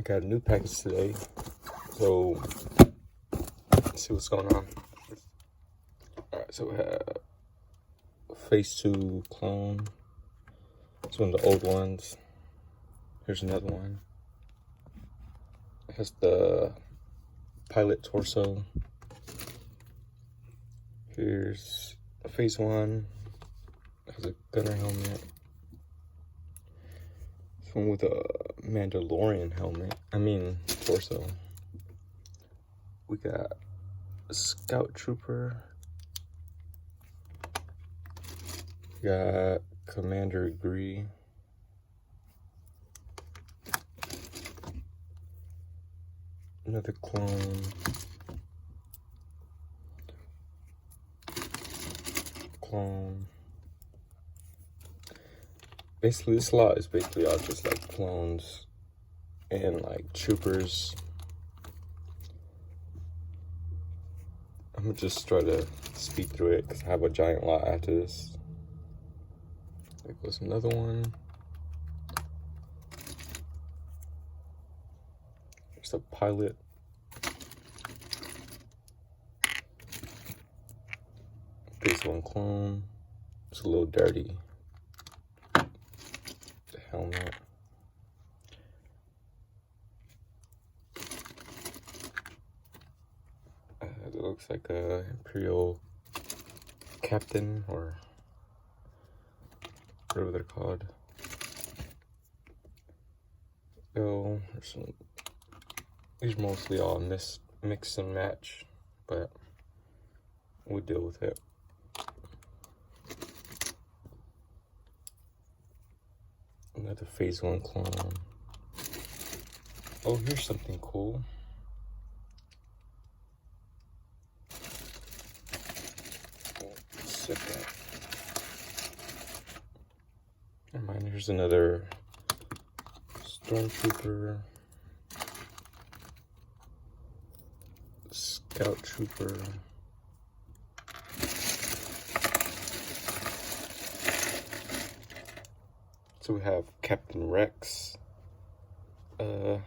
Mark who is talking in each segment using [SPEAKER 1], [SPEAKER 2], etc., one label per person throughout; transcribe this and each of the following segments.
[SPEAKER 1] got a new package today, so let's see what's going on. Alright, so we have Phase 2 clone. It's one of the old ones. Here's another one. It has the pilot torso. Here's a Phase 1. It has a gunner helmet. This one with a Mandalorian helmet. Torso. We got a Scout Trooper. We got Commander Gree. Another clone. Basically, this lot is basically all just like clones and like troopers. I'm gonna just try to speed through it because I have a giant lot after this. There goes another one. There's a pilot. Phase 1 clone. It's a little dirty. The helmet. It looks like a Imperial captain or whatever they're called. So these are mostly all mix and match, but we'll deal with it. Another Phase 1 clone. Oh, here's something cool. Never mind, here's another Stormtrooper, Scout Trooper, so we have Captain Rex. I'm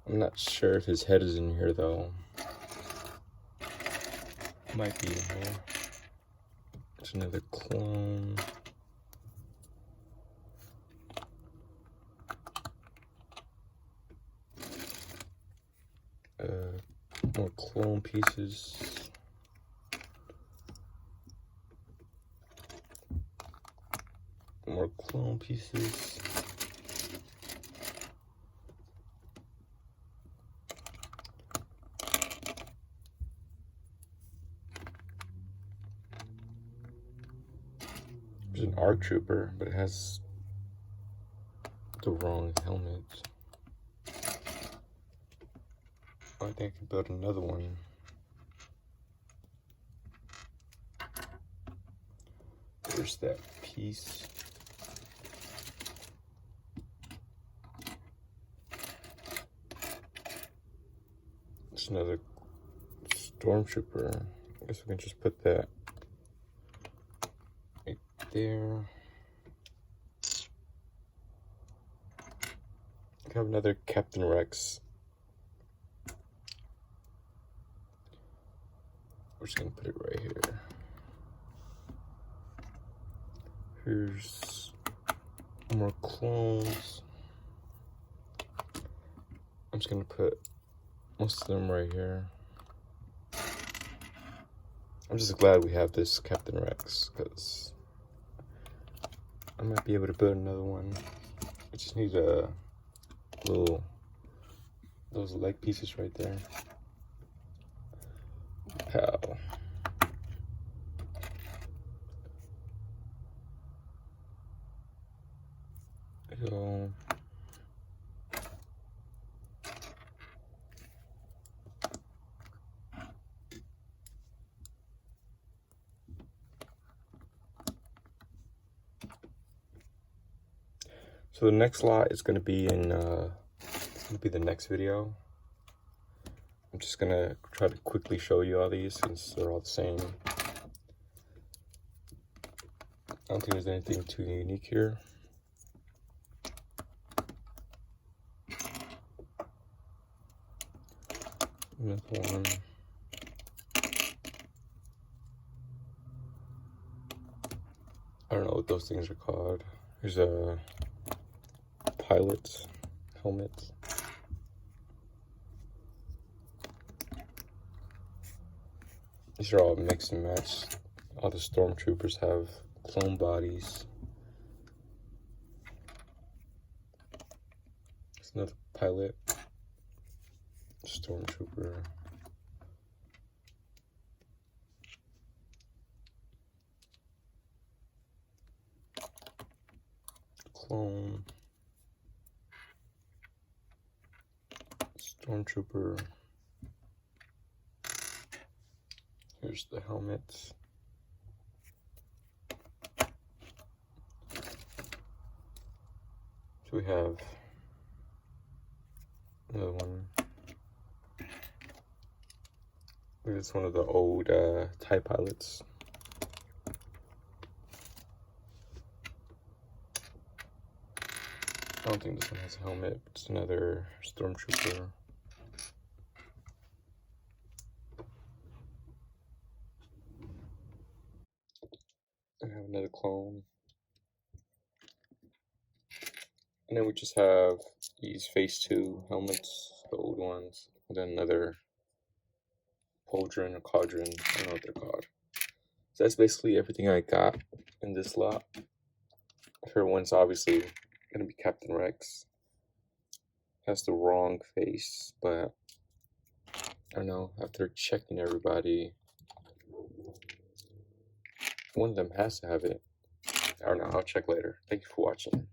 [SPEAKER 1] not sure if his head is in here though. Might be in here. There's another clone. More clone pieces. More clone pieces. There's an ARC Trooper, but it has the wrong helmet. I think I can build another one. There's that piece. There's another Stormtrooper. I guess we can just put that right there. I have another Captain Rex. We're just gonna put it right here. Here's more clones. I'm just gonna put most of them right here. I'm just glad we have this Captain Rex because I might be able to build another one. I just need those leg pieces right there. Pow. So the next lot is going to be in the next video. I'm just gonna try to quickly show you all these since they're all the same. I don't think there's anything too unique here. Myth one. I don't know what those things are called. There's a pilot's helmet. These are all mix and match. All the stormtroopers have clone bodies. There's another pilot, stormtrooper. Clone. Stormtrooper. Here's the helmet. So we have another one. It's one of the old TIE pilots. I don't think this one has a helmet. It's another stormtrooper. I have another clone. And then we just have these Phase 2 helmets, the old ones. And then another pauldron or cauldron, I don't know what they're called. So that's basically everything I got in this lot. Her one's obviously gonna be Captain Rex. Has the wrong face, but I don't know, after checking everybody, one of them has to have it. I don't know, I'll check later. Thank you for watching.